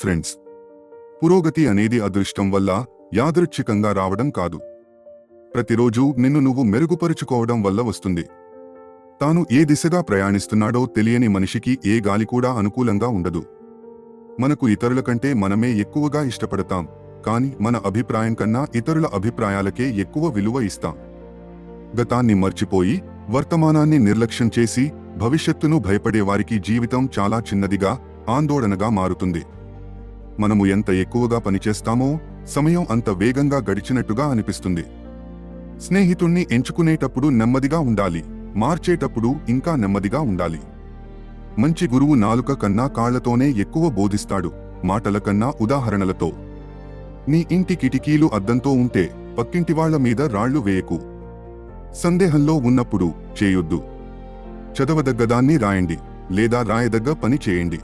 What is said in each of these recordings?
Friends, పురోగతి అనేది అదృష్టం వల్ల యాదృచ్ఛికంగా రావడం కాదు. ప్రతిరోజు నిన్ను నువ్వు మెరుగుపరుచుకోవడం వల్ల వస్తుంది. తాను ఏ దిశగా ప్రయాణిస్తున్నాడో తెలియని మనిషికి ఏ గాలి కూడా అనుకూలంగా ఉండదు. మనకు ఇతరుల కంటే మనమే ఎక్కువగా ఇష్టపడతాం, కానీ మన అభిప్రాయం కన్నా ఇతరుల అభిప్రాయాలకే ఎక్కువ విలువ ఇస్తాం. గతాన్ని మర్చిపోయి వర్తమానాన్ని నిర్లక్ష్యం చేసి భవిష్యత్తును భయపడే వారికి జీవితం చాలా చిన్నదిగా, ఆందోళనగా మారుతుంది. మనము ఎంత ఎక్కువగా పనిచేస్తామో సమయం అంత వేగంగా గడిచినట్టుగా అనిపిస్తుంది. స్నేహితుణ్ణి ఎంచుకునేటప్పుడు నెమ్మదిగా ఉండాలి, మార్చేటప్పుడు ఇంకా నెమ్మదిగా ఉండాలి. మంచి గురువు నాలుక కన్నా కాళ్లతోనే ఎక్కువ బోధిస్తాడు, మాటల కన్నా ఉదాహరణలతో. నీ ఇంటి కిటికీలు అద్దంతో ఉంటే పక్కింటివాళ్ల మీద రాళ్లు వేయకు. సందేహంలో ఉన్నప్పుడు చేయొద్దు. చదవదగ్గదాన్ని రాయండి, లేదా రాయదగ్గ పని చేయండి.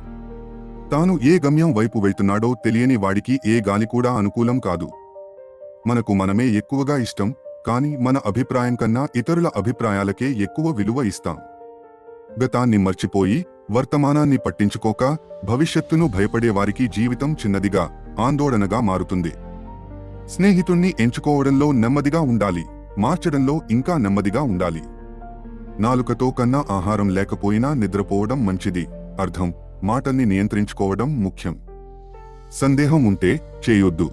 తాను ఏ గమ్యం వైపు వెళ్తున్నాడో తెలియని వాడికి ఏ గాలి కూడా అనుకూలం కాదు. మనకు మనమే ఎక్కువగా ఇష్టం, కానీ మన అభిప్రాయం కన్నా ఇతరుల అభిప్రాయాలకే ఎక్కువ విలువ ఇస్తాం. గతాన్ని మర్చిపోయి వర్తమానాన్ని పట్టించుకోక భవిష్యత్తును భయపడే వారికి జీవితం చిన్నదిగా, ఆందోళనగా మారుతుంది. స్నేహితుణ్ణి ఎంచుకోవడంలో నెమ్మదిగా ఉండాలి, మార్చడంలో ఇంకా నెమ్మదిగా ఉండాలి. నాలుకతో కన్నా ఆహారం లేకపోయినా నిద్రపోవడం మంచిది. అర్థం, మాటల్ని నియంత్రించుకోవడం ముఖ్యం. సందేహం ఉంటే చేయొద్దు.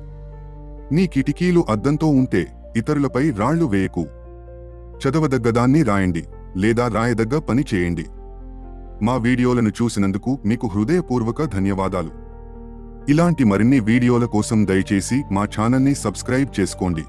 నీ కిటికీలు అద్దంతో ఉంటే ఇతరులపై రాళ్లు వేయకు. చదవదగ్గదాన్ని రాయండి, లేదా రాయదగ్గ పని చేయండి. మా వీడియోలను చూసినందుకు మీకు హృదయపూర్వక ధన్యవాదాలు. ఇలాంటి మరిన్ని వీడియోల కోసం దయచేసి మా ఛానల్ని సబ్స్క్రైబ్ చేసుకోండి.